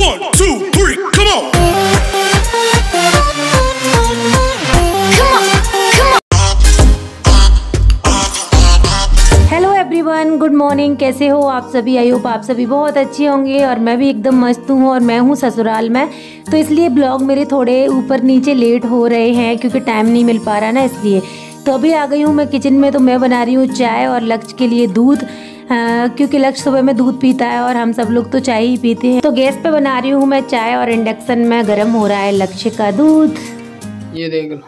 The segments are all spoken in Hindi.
1, 2, 3, come on. Hello everyone, good morning. कैसे हो आप सभी? आई होप आप सभी बहुत अच्छे होंगे और मैं भी एकदम मस्त हूँ। और मैं हूँ ससुराल में, तो इसलिए ब्लॉग मेरे थोड़े ऊपर नीचे लेट हो रहे हैं क्योंकि टाइम नहीं मिल पा रहा ना, इसलिए। तो अभी आ गई हूँ मैं किचन में। तो मैं बना रही हूँ चाय और लक्ष्य के लिए दूध, क्योंकि लक्ष्य सुबह में दूध पीता है और हम सब लोग तो चाय ही पीते हैं। तो गैस पे बना रही हूँ मैं चाय और इंडक्शन में गर्म हो रहा है लक्ष्य का दूध। ये देख लो,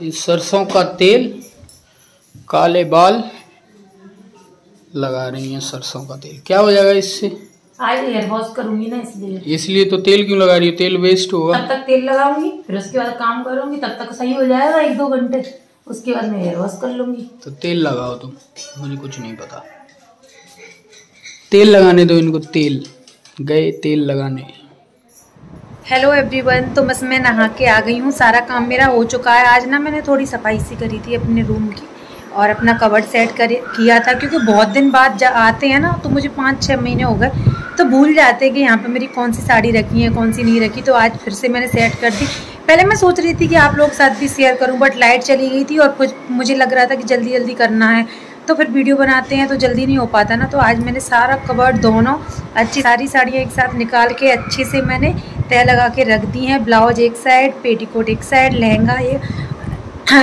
ये सरसों का तेल, काले बाल लगा रही हैं। सरसों का तेल क्या हो जाएगा इससे? आज हेयर वॉश करूंगी ना, इसलिए तो तेल क्यों लगा रही हो? तेल वेस्ट होगा। तब तक तेल लगाऊंगी, फिर उसके बाद काम करूंगी, तब तक सही हो जाएगा 1-2 घंटे। उसके बाद मैं हेयर वॉश कर लूंगी। तो तेल लगाओ तुम, मुझे कुछ नहीं पता। तेल लगाने दो इनको, तेल गए तेल लगाने। हेलो एवरीवन, तो बस मैं नहा के आ गई हूँ। सारा काम मेरा हो चुका है। आज ना मैंने थोड़ी सफाई सी करी थी अपने रूम की और अपना कबर्ड सेट किया था, क्योंकि बहुत दिन बाद आते हैं ना, तो मुझे 5-6 महीने हो गए, तो भूल जाते हैं कि यहाँ पे मेरी कौन सी साड़ी रखी है, कौन सी नहीं रखी। तो आज फिर से मैंने सेट कर दी। पहले मैं सोच रही थी कि आप लोग साथ भी शेयर करूँ, बट लाइट चली गई थी और कुछ मुझे लग रहा था कि जल्दी जल्दी करना है, तो फिर वीडियो बनाते हैं तो जल्दी नहीं हो पाता ना। तो आज मैंने सारा कबर्ड दोनों अच्छी सारी साड़ियाँ एक साथ निकाल के अच्छे से मैंने तय लगा के रख दी हैं। ब्लाउज एक साइड, पेटीकोट एक साइड, लहंगा ये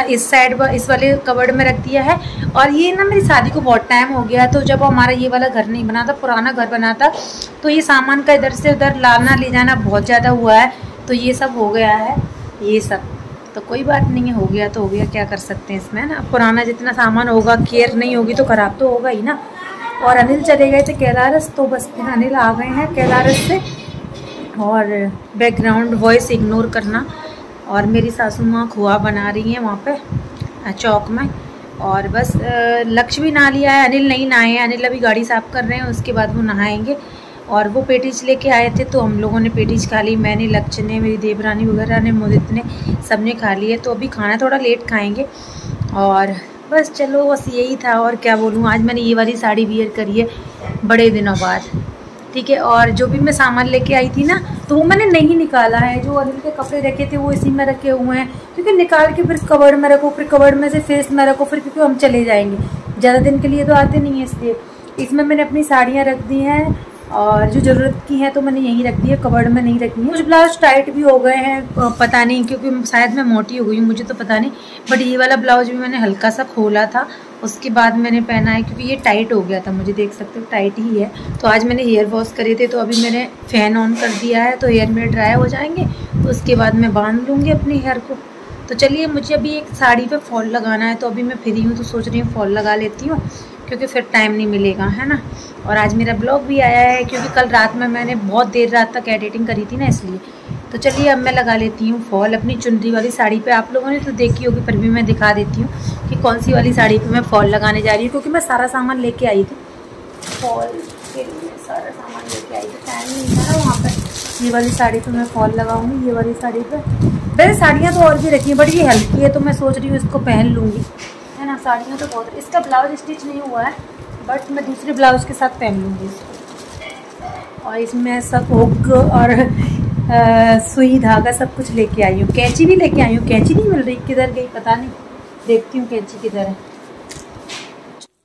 इस साइड इस वाले कबर्ड में रख दिया है। और ये ना मेरी शादी को बहुत टाइम हो गया, तो जब हमारा ये वाला घर नहीं बना था, पुराना घर बना था, तो ये सामान का इधर से उधर लाना ले जाना बहुत ज़्यादा हुआ है। तो ये सब हो गया है, ये सब तो कोई बात नहीं है, हो गया तो हो गया, क्या कर सकते हैं इसमें ना। पुराना जितना सामान होगा, केयर नहीं होगी तो ख़राब तो होगा ही ना। और अनिल चले गए थे कैलारस, तो बस फिर अनिल आ गए हैं कैलारस से। और बैकग्राउंड वॉइस इग्नोर करना। और मेरी सासू माँ खोआ बना रही हैं वहाँ पे चौक में। और बस लक्ष्य भी नहा लिया है, अनिल नहीं नहाए हैं। अनिल अभी गाड़ी साफ़ कर रहे हैं, उसके बाद वो नहाएंगे। और वो पेटीज लेके आए थे, तो हम लोगों ने पेटीज खा ली। मैंने, लक्ष्य ने, मेरी देवरानी वगैरह ने, मुदित ने, सब ने खा लिए। तो अभी खाना थोड़ा लेट खाएंगे। और बस चलो, बस यही था। और क्या बोलूँ, आज मैंने ये वाली साड़ी वियर करी है बड़े दिनों बाद, ठीक है। और जो भी मैं सामान लेके आई थी ना, तो वो मैंने नहीं निकाला है। जो अनिल के कपड़े रखे थे वो इसी में रखे हुए हैं, क्योंकि निकाल के फिर कबर्ड में रखो, फिर कबर्ड में से फेस में रखो, फिर क्योंकि हम चले जाएंगे, ज़्यादा दिन के लिए तो आते नहीं है, इसलिए इसमें मैंने अपनी साड़ियाँ रख दी हैं। और जो ज़रूरत की है तो मैंने यहीं रख दी है, कबर्ड में नहीं रखी है। कुछ ब्लाउज टाइट भी हो गए हैं, पता नहीं, क्योंकि शायद मैं मोटी हो गई हूँ, मुझे तो पता नहीं। बट ये वाला ब्लाउज भी मैंने हल्का सा खोला था, उसके बाद मैंने पहना है, क्योंकि ये टाइट हो गया था, मुझे देख सकते हो टाइट ही है। तो आज मैंने हेयर वॉश करे थे, तो अभी मैंने फ़ैन ऑन कर दिया है, तो हेयर मेरे ड्राई हो जाएंगे, तो उसके बाद मैं बांध लूँगी अपने हेयर को। तो चलिए, मुझे अभी एक साड़ी पे फॉल लगाना है, तो अभी मैं फ्री हूँ, तो सोच रही हूँ फॉल लगा लेती हूँ, क्योंकि फिर टाइम नहीं मिलेगा, है ना। और आज मेरा ब्लॉग भी आया है, क्योंकि कल रात में मैंने बहुत देर रात तक एडिटिंग करी थी ना, इसलिए। तो चलिए, अब मैं लगा लेती हूँ फॉल अपनी चुनरी वाली साड़ी पे। आप लोगों ने तो देखी होगी, पर भी मैं दिखा देती हूँ कि कौन सी वाली साड़ी पे मैं फॉल लगाने जा रही हूँ, क्योंकि मैं सारा सामान लेके आई थी फॉल के लिए। सारा सामान लेके आई थी, टाइम नहीं था ना वहाँ पर। ये वाली साड़ी पे मैं फॉल लगाऊंगी, ये वाली साड़ी पे। वैसे साड़ियाँ तो और भी रखी हैं, बट ये हल्की है, तो मैं सोच रही हूँ इसको पहन लूँगी, है ना। साड़ियाँ तो बहुत, इसका ब्लाउज स्टिच नहीं हुआ है, बट मैं दूसरे ब्लाउज के साथ पहन लूँगी इसको। और इसमें सब हुक और सुई धागा सब कुछ लेके आई हूँ। कैंची भी लेके आई हूँ, कैंची नहीं मिल रही, किधर गई पता नहीं, देखती हूँ कैंची किधर है।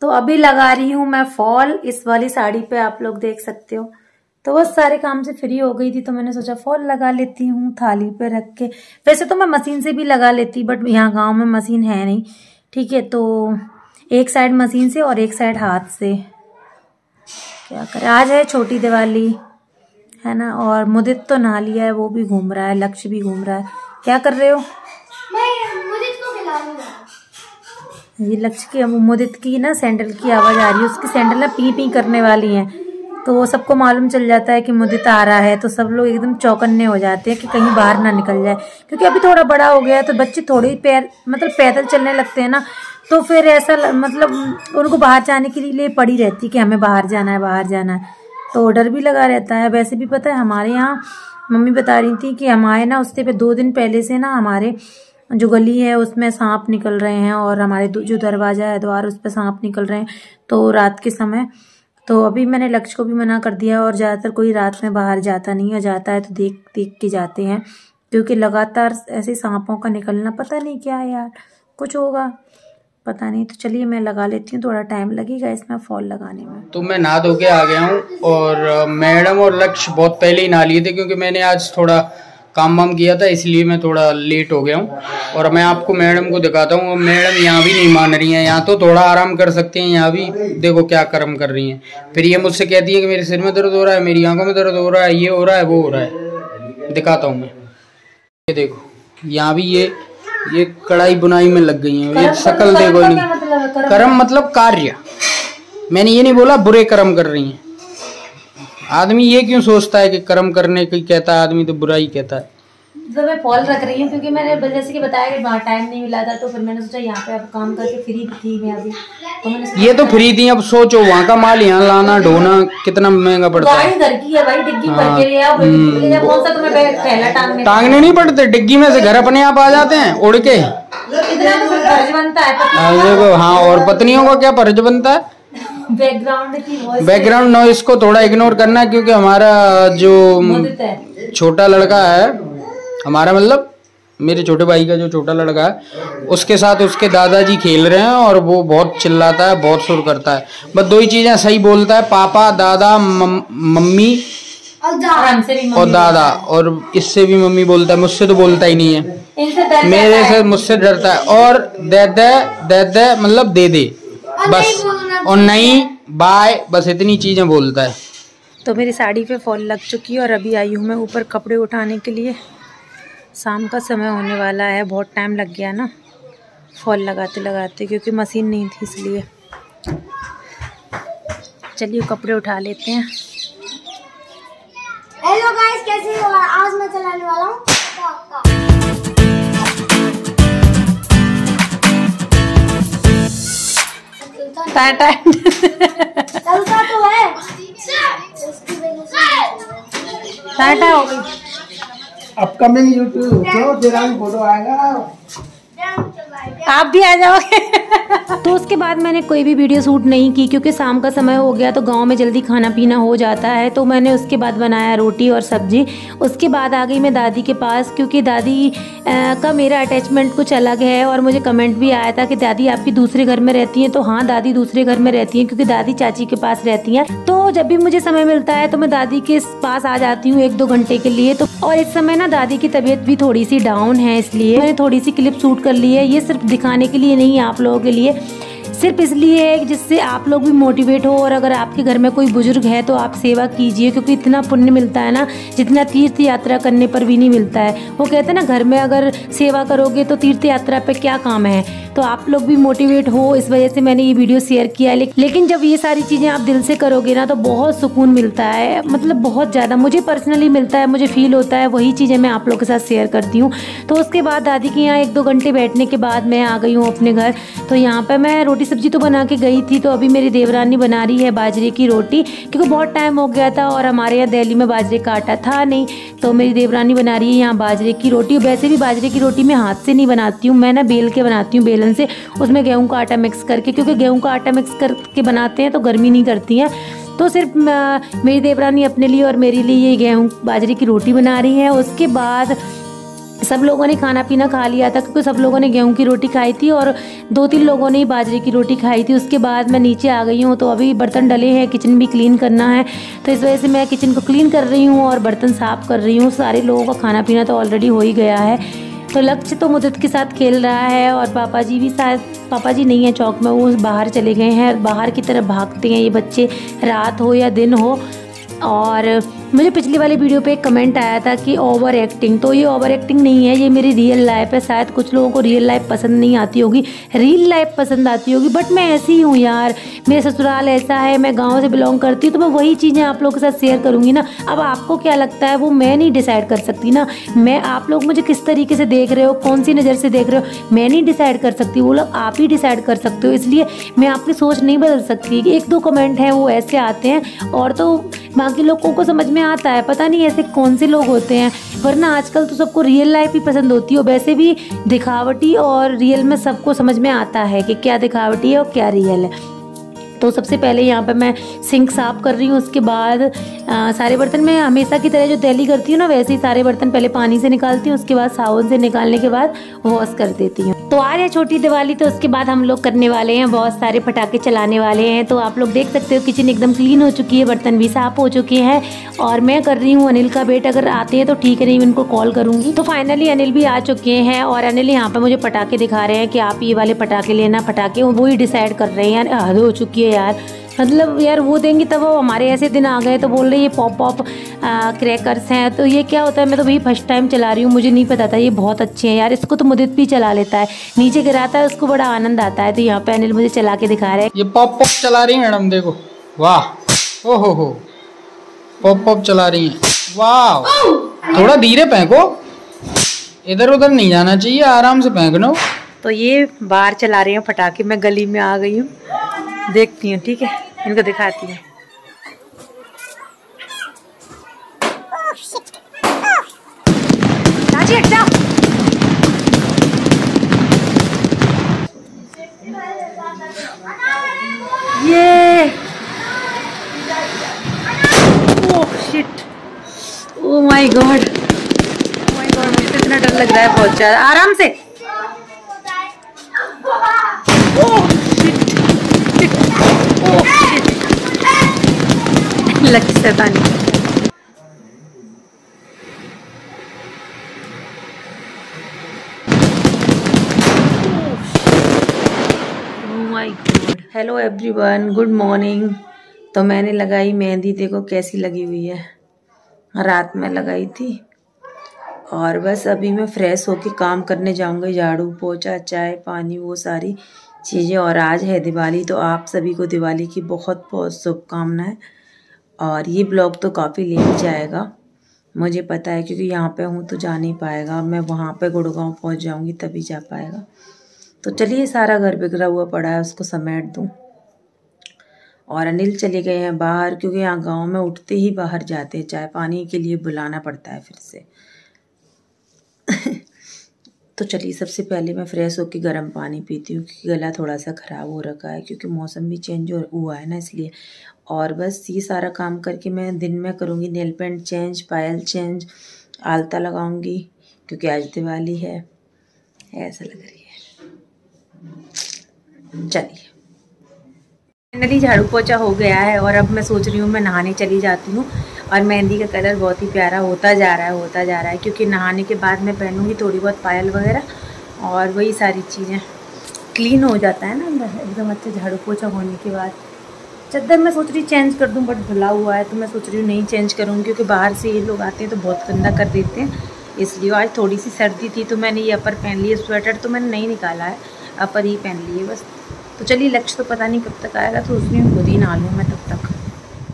तो अभी लगा रही हूँ मैं फॉल इस वाली साड़ी पे, आप लोग देख सकते हो। तो बस सारे काम से फ्री हो गई थी, तो मैंने सोचा फॉल लगा लेती हूँ थाली पे रख के। वैसे तो मैं मशीन से भी लगा लेती, बट यहाँ गाँव में मशीन है नहीं, ठीक है। तो एक साइड मशीन से और एक साइड हाथ से, क्या करें। आज है छोटी दिवाली, है ना। और मुदित तो नहा लिया है, वो भी घूम रहा है, लक्ष्य भी घूम रहा है। क्या कर रहे हो? मैं मुदित को खिलाऊंगा। ये लक्ष्य की, मुदित की ना सैंडल की आवाज आ रही है, उसकी सैंडल ना पी पी करने वाली है, तो वो सबको मालूम चल जाता है कि मुदित आ रहा है, तो सब लोग एकदम चौकन्ने हो जाते हैं कि कहीं बाहर ना निकल जाए। क्योंकि अभी थोड़ा बड़ा हो गया है, तो बच्चे थोड़ी पैदल चलने लगते हैं ना, तो फिर ऐसा मतलब उनको बाहर जाने के लिए पड़ी रहती है कि हमें बाहर जाना है, बाहर जाना है, तो डर भी लगा रहता है। वैसे भी पता है, हमारे यहाँ मम्मी बता रही थी कि हमारे ना उससे पे 2 दिन पहले से ना हमारे जो गली है उसमें सांप निकल रहे हैं, और हमारे जो दरवाजा है द्वार, उस पर सांप निकल रहे हैं, तो रात के समय तो अभी मैंने लक्ष्य को भी मना कर दिया, और ज़्यादातर कोई रात में बाहर जाता नहीं है, जाता है तो देख देख के जाते हैं, क्योंकि लगातार ऐसे सांपों का निकलना पता नहीं क्या है यार, कुछ होगा पता नहीं। तो चलिए मैं लगा लेती हूँ, थोड़ा टाइम लगेगा इसमें फॉल लगाने में। तो मैं नहा धो के आ गया हूँ, और मैडम और लक्ष्य बहुत पहले ही नहा लिए थे, क्योंकि मैंने आज थोड़ा काम वाम किया था, इसलिए मैं थोड़ा लेट हो गया हूँ। और मैं आपको मैडम को दिखाता हूँ, मैडम यहाँ भी नहीं मान रही हैं, यहाँ तो थोड़ा आराम कर सकते हैं, यहाँ भी देखो क्या कर्म कर रही हैं। फिर ये मुझसे कहती है कि मेरे सिर में दर्द हो रहा है, मेरी आंखों में दर्द हो रहा है, ये हो रहा है, वो हो रहा है। दिखाता हूँ मैं, ये देखो यहाँ भी ये कढ़ाई बुनाई में लग गई है, ये शकल देखो नहीं। कर्म मतलब कार्य, मैंने ये नहीं बोला बुरे कर्म कर रही हैं। आदमी ये क्यों सोचता है कि कर्म करने की कहता है आदमी, तो बुरा ही कहता है। तो मैं फॉल रख रही हूँ, क्योंकि मैंने जैसे कि बताया कि वहाँ टाइम नहीं मिला था, तो फिर मैंने सोचा यहाँ पे अब काम करके फ्री थी मैं अभी, तो मैंने ये तो फ्री थी। अब सोचो वहाँ का माल यहाँ लाना ढोना कितना महंगा पड़ता है। घर की है भाई, डिग्गी भर के ले आओ, कौन सा तुम्हें बैग पहला टांगने नहीं पड़ते, डिग्गी में से घर अपने आप आ जाते हैं उड़ के। इतना तो फर्ज बनता है देखो। हाँ, और पत्नियों का क्या फर्ज बनता है? बैकग्राउंड नॉइस को थोड़ा इग्नोर करना, क्योंकि हमारा जो छोटा लड़का है, हमारा मतलब मेरे छोटे भाई का जो छोटा लड़का है, उसके साथ उसके दादाजी खेल रहे हैं, और वो बहुत चिल्लाता है, बहुत शोर करता है। बस दो ही चीजें सही बोलता है, पापा, दादा, मम्मी और दादा, और इससे भी मम्मी बोलता है, मुझसे तो बोलता ही नहीं है, मेरे से मुझसे डरता है। और दे दे मतलब दे दे बस, और नहीं बाय, बस इतनी चीजें बोलता है। तो मेरी साड़ी पे फॉल लग चुकी है, और अभी आई हूँ मैं ऊपर कपड़े उठाने के लिए। शाम का समय होने वाला है, बहुत टाइम लग गया ना फॉल लगाते लगाते, क्योंकि मशीन नहीं थी इसलिए। चलिए कपड़े उठा लेते हैं। हेलो गाइस, कैसे हो? आज मैं चलाने वाला हूँ चलता तो है, टाटा हो गई। अपकमिंग यूट्यूब तो तेरा भी फोटो आएगा, आप भी आ जाओगे। तो उसके बाद मैंने कोई भी वीडियो शूट नहीं की, क्योंकि शाम का समय हो गया, तो गांव में जल्दी खाना पीना हो जाता है। तो मैंने उसके बाद बनाया रोटी और सब्जी। उसके बाद आ गई मैं दादी के पास, क्योंकि दादी का मेरा अटैचमेंट कुछ अलग है, और मुझे कमेंट भी आया था कि दादी आपकी दूसरे घर में रहती हैं। तो हाँ, दादी दूसरे घर में रहती हैं, क्योंकि दादी चाची के पास रहती हैं। तो जब भी मुझे समय मिलता है तो मैं दादी के पास आ जाती हूँ 1-2 घंटे के लिए। तो और इस समय ना दादी की तबीयत भी थोड़ी सी डाउन है, इसलिए मैंने थोड़ी सी क्लिप शूट कर ली है। ये सिर्फ दिखाने के लिए नहीं, आप लोगों के लिए, सिर्फ इसलिए है जिससे आप लोग भी मोटिवेट हो। और अगर आपके घर में कोई बुजुर्ग है तो आप सेवा कीजिए, क्योंकि इतना पुण्य मिलता है ना, जितना तीर्थ यात्रा करने पर भी नहीं मिलता है। वो कहते हैं ना, घर में अगर सेवा करोगे तो तीर्थ यात्रा पे क्या काम है। तो आप लोग भी मोटिवेट हो, इस वजह से मैंने ये वीडियो शेयर किया है। लेकिन जब ये सारी चीज़ें आप दिल से करोगे ना, तो बहुत सुकून मिलता है, मतलब बहुत ज़्यादा मुझे पर्सनली मिलता है, मुझे फील होता है। वही चीज़ें मैं आप लोगों के साथ शेयर करती हूँ। तो उसके बाद दादी के यहाँ 1-2 घंटे बैठने के बाद मैं आ गई हूँ अपने घर। तो यहाँ पर मैं रोटी सब्जी तो बना के गई थी, तो अभी मेरी देवरानी बना रही है बाजरे की रोटी, क्योंकि बहुत टाइम हो गया था और हमारे यहाँ दिल्ली में बाजरे का आटा था नहीं। तो मेरी देवरानी बना रही है यहाँ बाजरे की रोटी। वैसे भी बाजरे की रोटी मैं हाथ से नहीं बनाती हूँ, मैं ना बेल के बनाती हूँ, बेलन से, उसमें गेहूं का आटा मिक्स करके, क्योंकि गेहूं का आटा मिक्स करके बनाते हैं तो गर्मी नहीं करती हैं। तो सिर्फ मेरी देवरानी अपने लिए और मेरे लिए ये गेहूं बाजरे की रोटी बना रही है। उसके बाद सब लोगों ने खाना पीना खा लिया था, क्योंकि सब लोगों ने गेहूं की रोटी खाई थी और 2-3 लोगों ने ही बाजरे की रोटी खाई थी। उसके बाद मैं नीचे आ गई हूँ, तो अभी बर्तन डले हैं, किचन भी क्लीन करना है, तो इस वजह से मैं किचन को क्लीन कर रही हूँ और बर्तन साफ़ कर रही हूँ। सारे लोगों का खाना पीना तो ऑलरेडी हो ही गया है। तो लक्ष्य तो मुदत के साथ खेल रहा है, और पापा जी भी शायद, पापा जी नहीं है चौक में, वो बाहर चले गए हैं। बाहर की तरफ भागते हैं ये बच्चे, रात हो या दिन हो। और मुझे पिछली वाली वीडियो पे एक कमेंट आया था कि ओवर एक्टिंग, तो ये ओवर एक्टिंग नहीं है, ये मेरी रियल लाइफ है। शायद कुछ लोगों को रियल लाइफ पसंद नहीं आती होगी, रियल लाइफ पसंद आती होगी, बट मैं ऐसी ही हूँ यार। मेरे ससुराल ऐसा है, मैं गांव से बिलोंग करती हूँ, तो मैं वही चीज़ें आप लोगों के साथ शेयर करूँगी ना। अब आपको क्या लगता है वो मैं नहीं डिसाइड कर सकती ना। मैं, आप लोग मुझे किस तरीके से देख रहे हो, कौन सी नज़र से देख रहे हो, मैं नहीं डिसाइड कर सकती, वो लोग आप ही डिसाइड कर सकते हो। इसलिए मैं आपकी सोच नहीं बदल सकती। 1-2 कमेंट हैं वो ऐसे आते हैं, और तो बाकी लोगों को समझ में आता है, पता नहीं ऐसे कौन से लोग होते हैं। वरना आजकल तो सबको रियल लाइफ ही पसंद होती है। वैसे भी दिखावटी और रियल में सबको समझ में आता है कि क्या दिखावटी है और क्या रियल है। तो सबसे पहले यहाँ पे मैं सिंक साफ़ कर रही हूँ। उसके बाद सारे बर्तन मैं हमेशा की तरह जो डेली करती हूँ ना, वैसे ही सारे बर्तन पहले पानी से निकालती हूँ, उसके बाद साबुन से निकालने के बाद वॉश कर देती हूँ। तो आज है छोटी दिवाली, तो उसके बाद हम लोग करने वाले हैं, बहुत सारे पटाखे चलाने वाले हैं। तो आप लोग देख सकते हो किचन एकदम क्लीन हो चुकी है, बर्तन भी साफ हो चुके हैं और मैं कर रही हूँ अनिल का वेट। अगर आते हैं तो ठीक है, नहीं इनको कॉल करूँगी। तो फाइनली अनिल भी आ चुके हैं और अनिल यहाँ पर मुझे पटाखे दिखा रहे हैं कि आप ये वाले पटाखे लेना। पटाखे वो ही डिसाइड कर रहे हैं। यार हद हो चुकी है यार, मतलब यार वो देंगी तब वो हमारे ऐसे दिन आ गए। तो बोल रहे ये पॉप क्रैकर्स हैं। तो ये क्या होता है, मैं तो भाई फर्स्ट टाइम चला रही हूँ, मुझे नहीं पता था। ये बहुत अच्छे हैं यार, इसको तो मुदित भी चला लेता है, नीचे गिराता है उसको बड़ा आनंद आता है। तो यहाँ पे अनिल मुझे चला के दिखा रहे हैं। ये पॉप चला रही है मैडम, देखो वाह, ओहो हो, पॉप चला रही है, वाह। थोड़ा धीरे फेंको, इधर उधर नहीं जाना चाहिए, आराम से फेंकना। तो ये बाहर चला रहे हैं पटाखे, मैं गली में आ गई हूँ, देखती हूँ, ठीक है, इनको दिखाती हूँ। ये oh shit, oh my God, मुझे तो इतना डर लग रहा है बहुत ज्यादा। आराम से, लकी शैतानी। Hello everyone, good morning. तो मैंने लगाई मेहंदी, देखो कैसी लगी हुई है, रात में लगाई थी। और बस अभी मैं फ्रेश होके काम करने जाऊंगी, झाड़ू पोछा चाय पानी वो सारी चीज़ें। और आज है दिवाली, तो आप सभी को दिवाली की बहुत बहुत शुभकामनाएं। और ये ब्लॉग तो काफ़ी लेट जाएगा, मुझे पता है, क्योंकि यहाँ पे हूँ तो जा नहीं पाएगा। मैं वहाँ पे गुड़गांव पहुँच जाऊँगी तभी जा पाएगा। तो चलिए, सारा घर बिखरा हुआ पड़ा है, उसको समेट दूँ। और अनिल चले गए हैं बाहर, क्योंकि यहाँ गांव में उठते ही बाहर जाते हैं, चाय पानी के लिए बुलाना पड़ता है फिर से। तो चलिए, सबसे पहले मैं फ्रेश होकर गर्म पानी पीती हूँ, क्योंकि गला थोड़ा सा ख़राब हो रखा है, क्योंकि मौसम भी चेंज हुआ है ना, इसलिए। और बस ये सारा काम करके मैं दिन में करूँगी नेल पेंट चेंज, पायल चेंज, आलता लगाऊंगी, क्योंकि आज दिवाली है, ऐसा लग रही है। चलिए, फाइनली झाड़ू पोछा हो गया है और अब मैं सोच रही हूँ मैं नहाने चली जाती हूँ। और मेहंदी का कलर बहुत ही प्यारा होता जा रहा है, क्योंकि नहाने के बाद मैं पहनूँगी थोड़ी बहुत पायल वगैरह, और वही सारी चीज़ें क्लीन हो जाता है ना अंदर एकदम अच्छे झाड़ू पोछा होने के बाद। चद्दर मैं सोच रही चेंज कर दूँ, बट धुला हुआ है, तो मैं सोच रही हूँ नहीं चेंज करूँगी, क्योंकि बाहर से ये लोग आते हैं तो बहुत गंदा कर देते हैं। इसलिए आज थोड़ी सी सर्दी थी तो मैंने ये अपर पहन लिया, स्वेटर तो मैंने नहीं निकाला है, अपर ही पहन लिए बस। तो चलिए, लक्ष्य तो पता नहीं कब तक आएगा, तो उसमें खुद ही नहा लूँ मैं तब तक।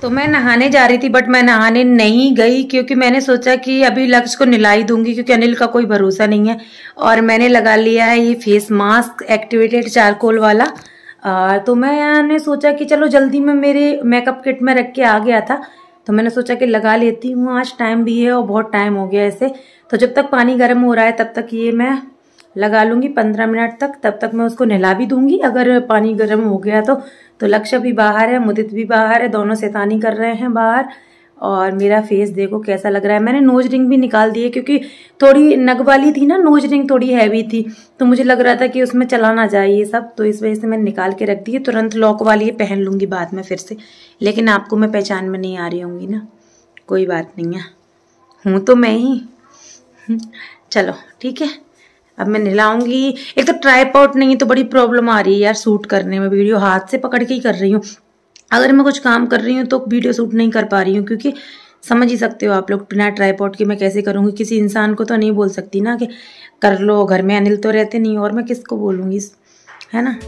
तो मैं नहाने जा रही थी, बट मैं नहाने नहीं गई, क्योंकि मैंने सोचा कि अभी लक्ष्य को नहला ही दूंगी, क्योंकि अनिल का कोई भरोसा नहीं है। और मैंने लगा लिया है ये फेस मास्क एक्टिवेटेड चारकोल वाला। तो मैंने सोचा कि चलो जल्दी में मेरे मेकअप किट में रख के आ गया था, तो मैंने सोचा कि लगा लेती हूँ, आज टाइम भी है और बहुत टाइम हो गया ऐसे। तो जब तक पानी गर्म हो रहा है तब तक ये मैं लगा लूँगी 15 मिनट तक, तब तक मैं उसको नहला भी दूंगी। अगर पानी गर्म हो गया तो लक्ष्य भी बाहर है, मुदित भी बाहर है, दोनों शैतानी कर रहे हैं बाहर। और मेरा फेस देखो कैसा लग रहा है। मैंने नोज रिंग भी निकाल दी है, क्योंकि थोड़ी नग वाली थी ना नोज रिंग, थोड़ी हैवी थी, तो मुझे लग रहा था कि उसमें चला ना जाए ये सब, तो इस वजह से मैंने निकाल के रख दी है। तुरंत लॉक वाली पहन लूँगी बाद में फिर से, लेकिन आपको मैं पहचान में नहीं आ रही होंगी ना, कोई बात नहीं है, हूँ तो मैं ही। चलो ठीक है, अब मैं नहलाऊंगी। एक तो ट्राइपॉड नहीं तो बड़ी प्रॉब्लम आ रही है यार शूट करने में, वीडियो हाथ से पकड़ के ही कर रही हूँ। अगर मैं कुछ काम कर रही हूँ तो वीडियो शूट नहीं कर पा रही हूँ, क्योंकि समझ ही सकते हो आप लोग, बिना ट्राइपॉड के मैं कैसे करूँगी। किसी इंसान को तो नहीं बोल सकती ना कि कर लो, घर में अनिल तो रहते नहीं, और मैं किसको बोलूँगी, है ना।